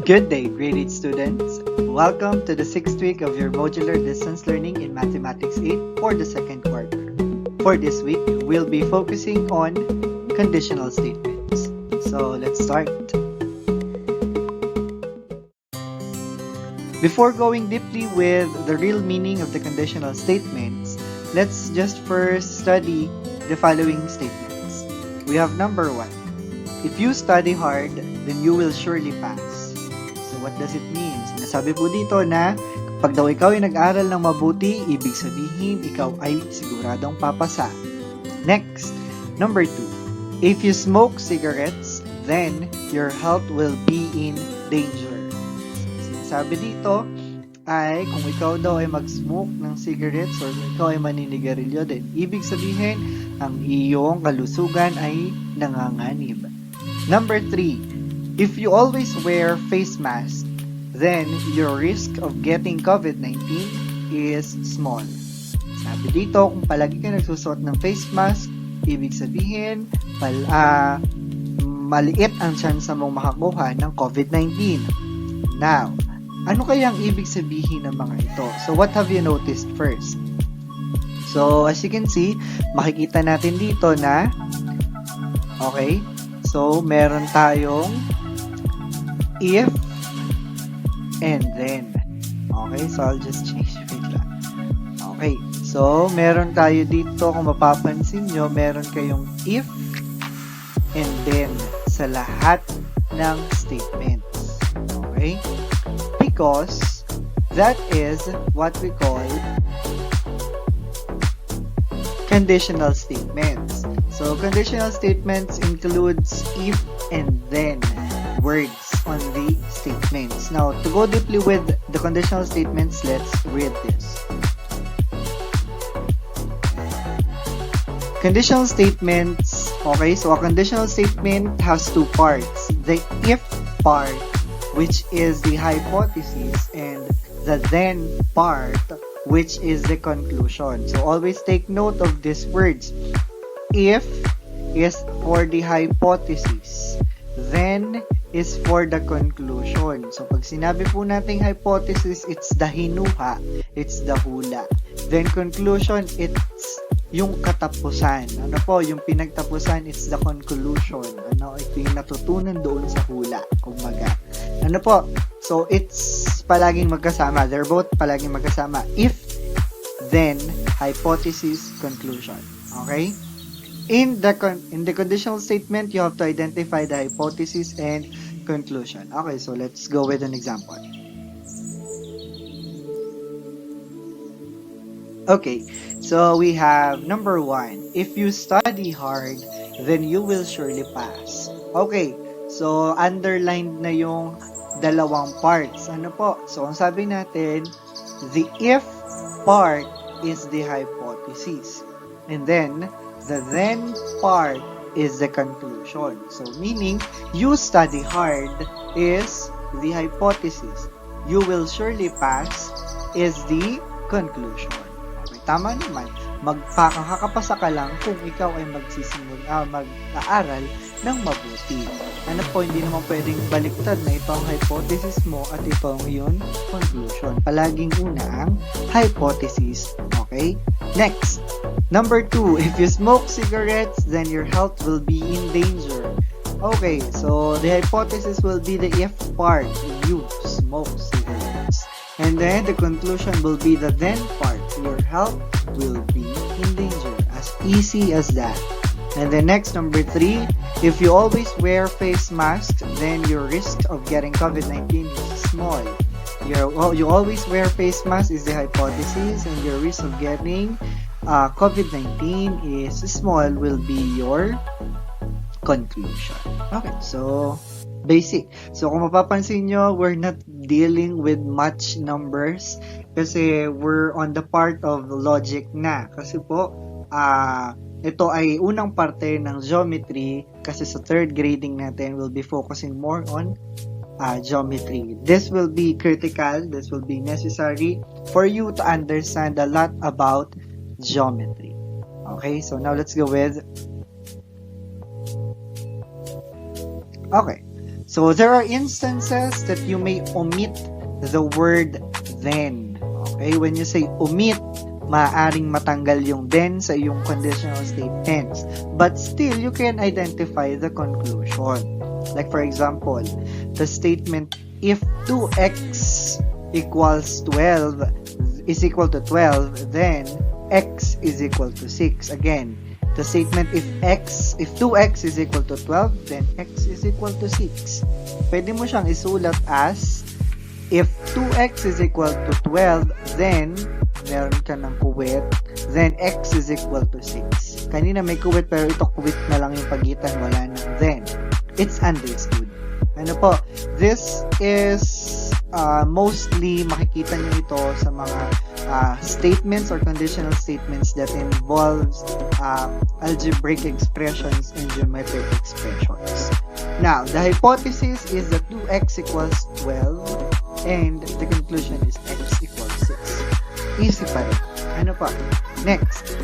Good day, graded students. Welcome to the 6th week of your modular distance learning in Mathematics 8 for the second quarter. For this week, we'll be focusing on conditional statements. So let's start. Before going deeply with the real meaning of the conditional statements, let's just first study the following statements. We have number 1. If you study hard, then you will surely pass. So what does it mean? Sinasabi po dito na pag daw ikaw ay nag-aral ng mabuti, ibig sabihin ikaw ay siguradong papasa. Next, number 2. If you smoke cigarettes, then your health will be in danger. Sinasabi dito ay kung ikaw daw ay mag-smoke ng cigarettes or ikaw ay maninigarilyo din, ibig sabihin ang iyong kalusugan ay nanganganib. Number 3, if you always wear face mask, then your risk of getting COVID-19 is small. Sabi dito, kung palagi ka nagsusuot ng face mask, ibig sabihin, maliit ang tsansa mong makakuha ng COVID-19. Now, ano kaya ang ibig sabihin ng mga ito? So, what have you noticed first? So, as you can see, makikita natin dito na, okay, so, meron tayong if and then. Okay, so I'll just change it lang. Okay, so meron tayo dito, kung mapapansin nyo, meron kayong if and then sa lahat ng statements. Okay? Because that is what we call conditional statements. So, conditional statements includes if and then words on the statements. Now, to go deeply with the conditional statements, let's read this. Conditional statements, okay, so a conditional statement has two parts. The if part, which is the hypothesis, and the then part, which is the conclusion. So, always take note of these words. If is for the hypothesis, then is for the conclusion. So, pag sinabi po nating hypothesis, it's the hinuha, it's the hula. Then, conclusion, it's yung katapusan. Ano po, yung pinagtapusan, it's the conclusion. Ano, ito yung natutunan doon sa hula, kumbaga. Ano po, so, it's palaging magkasama. They're both palaging magkasama. If, then, hypothesis, conclusion. Okay? In the conditional statement, you have to identify the hypothesis and conclusion. Okay, so let's go with an example. Okay, so we have number 1. If you study hard, then you will surely pass. Okay, so underlined na yung dalawang parts. Ano po? So, ang sabi natin, the if part is the hypothesis. And then, the then part is the conclusion. So, meaning, you study hard is the hypothesis. You will surely pass is the conclusion. Okay, tama naman. Makakapasa ka lang kung ikaw ay mag-aaral ng mabuti. Ano po, hindi naman pwedeng baliktad na ito ang hypothesis mo at ito ang iyong conclusion. Palaging una ang hypothesis. Okay? Next. Number 2, if you smoke cigarettes, then your health will be in danger. Okay, so the hypothesis will be the if part. You smoke cigarettes. And then the conclusion will be the then part. Your health will be in danger. As easy as that. And then next, number 3, if you always wear face masks, then your risk of getting COVID-19 is small. You always wear face masks is the hypothesis, and your risk of getting COVID-19 is small will be your conclusion. Okay, so basic. So kung mapapansin nyo, we're not dealing with much numbers kasi we're on the part of logic na. Kasi po, ito ay unang parte ng geometry kasi sa third grading natin we'll be focusing more on geometry. This will be critical, this will be necessary for you to understand a lot about geometry. Okay, so now let's go with okay. So there are instances that you may omit the word then. Okay, when you say omit, maaaring matanggal yung then sa iyong conditional statements. But still, you can identify the conclusion. Like for example, the statement, if 2x equals 12 is equal to 12, then x is equal to 6. Again, the statement, if 2x is equal to 12, then x is equal to 6. Pwede mo siyang isulat as, if 2x is equal to 12, then meron ka ng kuwit, then x is equal to 6. Kanina may kuwit, pero ito kuwit na lang yung pagitan, wala na then. It's understood. Ano po, this is mostly makikita nyo ito sa mga statements or conditional statements that involves algebraic expressions and geometric expressions. Now, the hypothesis is that 2x equals 12 and the conclusion is x equals 6. Easy pa rin. Ano pa? Next.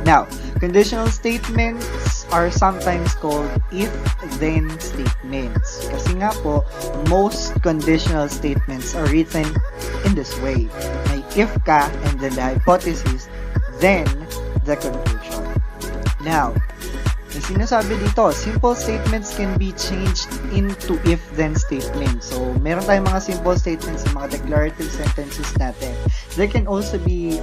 Now, conditional statements are sometimes called if-then statements. Kasi nga po, most conditional statements are written in this way. May if ka, and then the hypothesis, then the conclusion. Now, yung sinasabi dito, simple statements can be changed into if-then statements. So, meron tayong mga simple statements sa mga declarative sentences natin. They can also be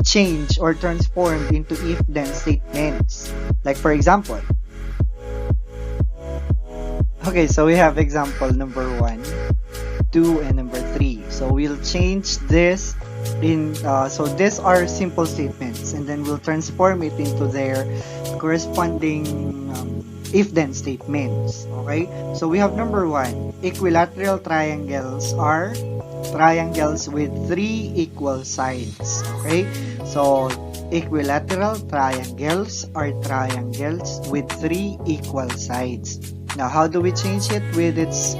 changed or transformed into if-then statements. Like for example, okay, so we have example number 1, 2, and number 3. So we'll change this in, so these are simple statements, and then we'll transform it into their corresponding if-then statements. Okay, so we have number 1, equilateral triangles are triangles with 3 equal sides. Okay, so equilateral triangles are triangles with 3 equal sides. Now, how do we change it with its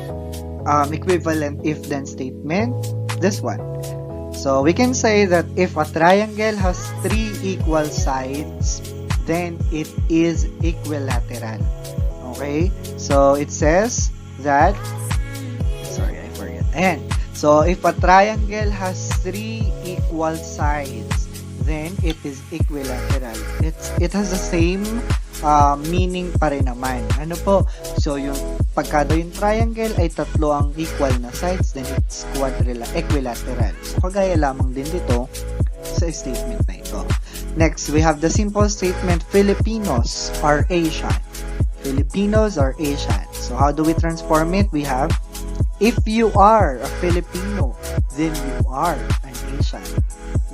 equivalent if-then statement? This one. So we can say that if a triangle has 3 equal sides, then it is equilateral. Okay, so it says that, sorry, I forget. And so if a triangle has 3 equal sides, then it is equilateral. It has the same meaning pa rin naman. Ano po? So yung pagka daw yung triangle ay tatlo ang equal na sides, then it's equilateral. So kagaya lamang din dito sa statement na ito. Next, we have the simple statement, Filipinos are Asian. Filipinos are Asian. So how do we transform it? We have, if you are a Filipino, then you are an Asian.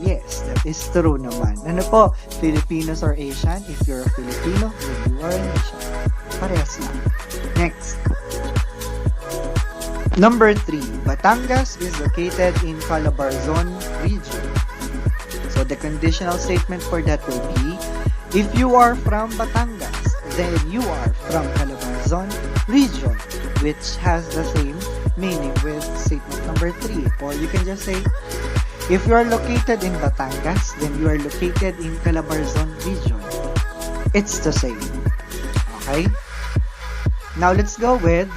Yes, that is true naman. Ano po? Filipinos are Asian. If you're a Filipino, then you are an Asian. Parehas lang. Next. Number 3. Batangas is located in Calabarzon region. So the conditional statement for that will be, if you are from Batangas, then you are from Calabarzon region, which has the same meaning with statement number 3. Or you can just say, if you are located in Batangas, then you are located in Calabarzon region. It's the same. Okay? Now let's go with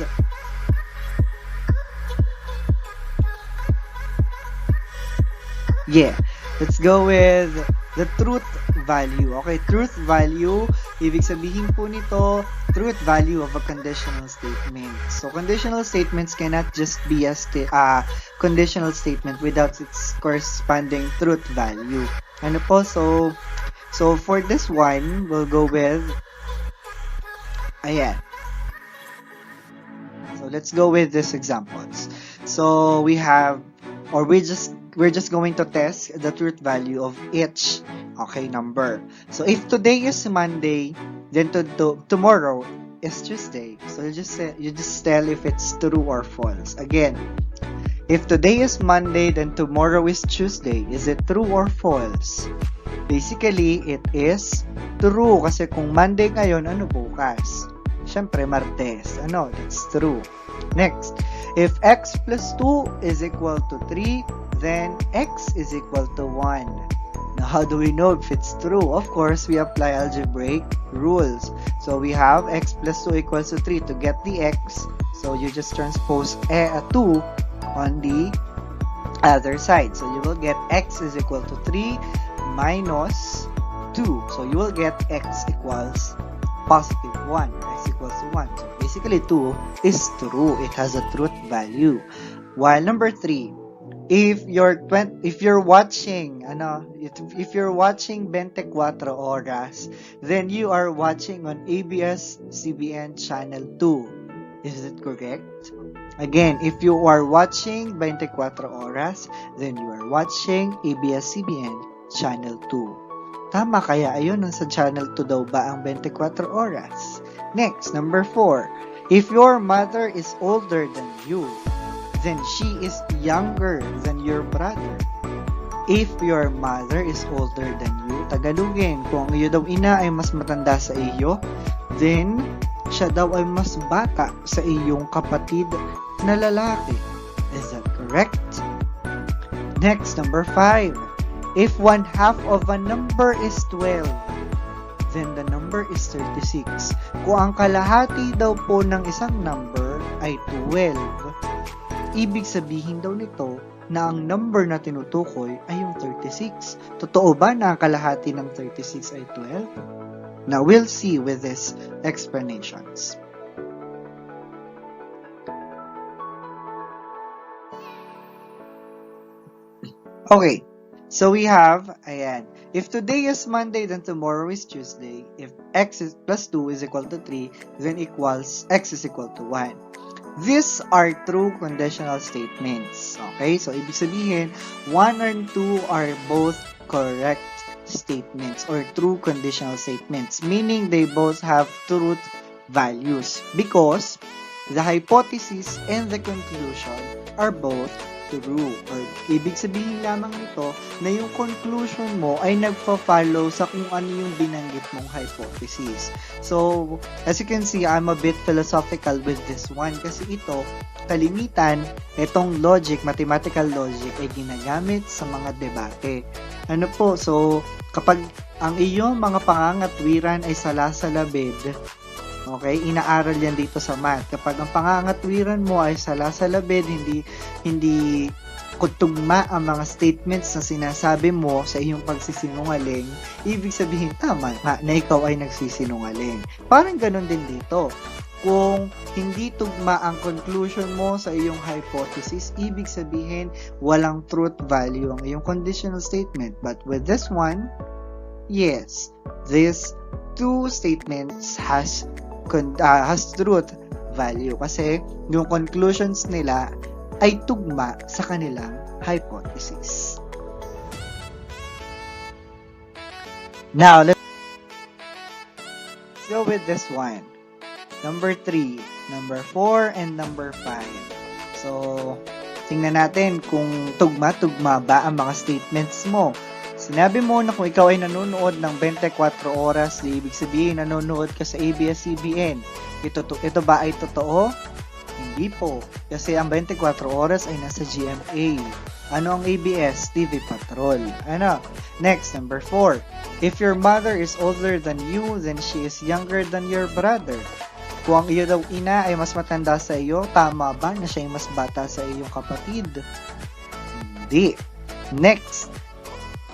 let's go with the truth value. Okay, truth value, ibig sabihin po nito, truth value of a conditional statement. So, conditional statements cannot just be a conditional statement without its corresponding truth value. Ano po? So for this one, we'll go with, ayan. So, let's go with these examples. So, we have, or we're just going to test the truth value of each number. So if today is Monday, then tomorrow is Tuesday. So you just tell if it's true or false. Again, if today is Monday, then tomorrow is Tuesday. Is it true or false? Basically, it is true kasi kung Monday ngayon, ano bukas? Syempre Martes. Ano? That's true. Next, if x plus 2 is equal to 3, then x is equal to 1. Now, how do we know if it's true? Of course, we apply algebraic rules. So, we have x plus 2 equals to 3 to get the x. So, you just transpose a 2 on the other side. So, you will get x is equal to 3 minus 2. So, you will get x equals positive 1. X equals to 1. So, basically, 2 is true. It has a truth value. While number 3, if you're watching 24 oras, then you are watching on ABS-CBN channel 2. Is it correct? Again, if you are watching 24 oras, then you are watching ABS-CBN channel 2. Tama kaya ayun, sa channel 2 daw ba ang 24 oras? Next, number 4. If your mother is older than you, then she is younger than your brother. If your mother is older than you, Tagalogin, kung ang iyo daw ina ay mas matanda sa iyo, then siya daw ay mas bata sa iyong kapatid na lalaki. Is that correct? Next, number 5. If 1/2 of a number is 12, then the number is 36. Kung ang kalahati daw po ng isang number ay 12, ibig sabihin daw nito na ang number na tinutukoy ay yung 36. Totoo ba na ang kalahati ng 36 ay 12? Now, we'll see with these explanations. Okay, so we have, ayan, if today is Monday, then tomorrow is Tuesday. If x is plus 2 is equal to 3, then x is equal to 1. These are true conditional statements. Okay, so ibig sabihin, 1 and 2 are both correct statements or true conditional statements, meaning they both have truth values because the hypothesis and the conclusion are both true. Or ibig sabihin lamang nito na yung conclusion mo ay nagfa-follow sa kung ano yung binanggit mong hypothesis. So, as you can see, I'm a bit philosophical with this one kasi ito, kalimitan, itong logic, mathematical logic ay ginagamit sa mga debate. Ano po, so, kapag ang iyong mga pangangatwiran ay salasalabid, okay, inaaral yan dito sa math. Kapag ang pangangatwiran mo ay salasalabid, hindi kutugma ang mga statements na sinasabi mo sa iyong pagsisinungaling, ibig sabihin tama na ikaw ay nagsisinungaling. Parang ganun din dito. Kung hindi tugma ang conclusion mo sa iyong hypothesis, ibig sabihin walang truth value ang iyong conditional statement. But with this one, yes, these two statements has truth value kasi yung conclusions nila ay tugma sa kanilang hypothesis. Now, let's go with this one. Number 3, number 4, and number 5. So, tingnan natin kung tugma-tugma ba ang mga statements mo. Sinabi mo na kung ikaw ay nanonood ng 24 oras, ibig sabihin nanonood ka sa ABS-CBN. Ito ba ay totoo? Hindi po. Kasi ang 24 oras ay nasa GMA. Ano ang ABS? TV Patrol. Ano? Next, number 4. If your mother is older than you, then she is younger than your brother. Kung ang iyo daw ina ay mas matanda sa iyo, tama ba na siya ay mas bata sa iyong kapatid? Hindi. Next.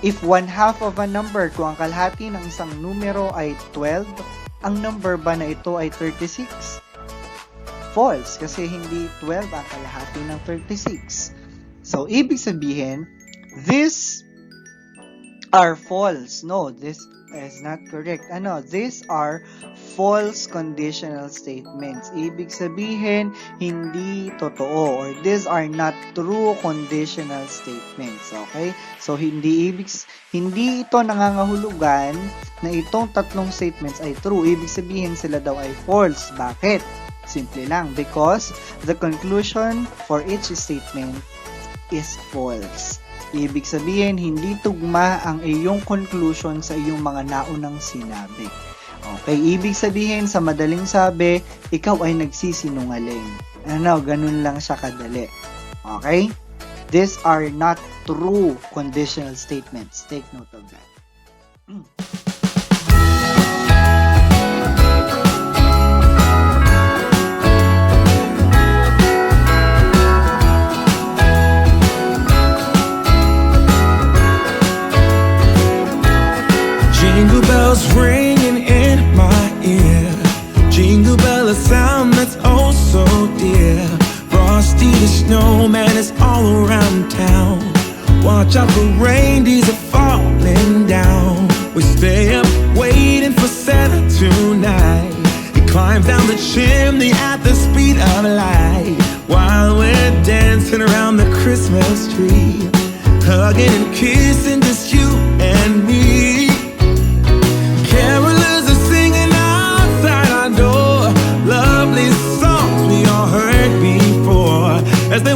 If 1/2 of a number, kung ang kalahati ng isang numero ay 12, ang number ba na ito ay 36? False, kasi hindi 12 ang kalahati ng 36. So, ibig sabihin, these are false. No, this is not correct. These are false conditional statements. Ibig sabihin, hindi totoo, or these are not true conditional statements. Okay? So, hindi ito nangangahulugan na itong tatlong statements ay true. Ibig sabihin, sila daw ay false. Bakit? Simple lang, because the conclusion for each statement is false. Ibig sabihin, hindi tugma ang iyong conclusion sa iyong mga naunang sinabi. Okay, ibig sabihin, sa madaling sabi, ikaw ay nagsisinungaling. Ganun lang siya kadali. Okay? These are not true conditional statements. Take note of that. Jingle bells ringing in my ear. Jingle bell, a sound that's oh so dear. Frosty the snowman is all around town. Watch out for reindeers are falling down. We stay up waiting for Santa tonight. He climbs down the chimney at the speed of light, while we're dancing around the Christmas tree, hugging and kissing just you and me. Carolers are singing outside our door, lovely songs we all heard before, as they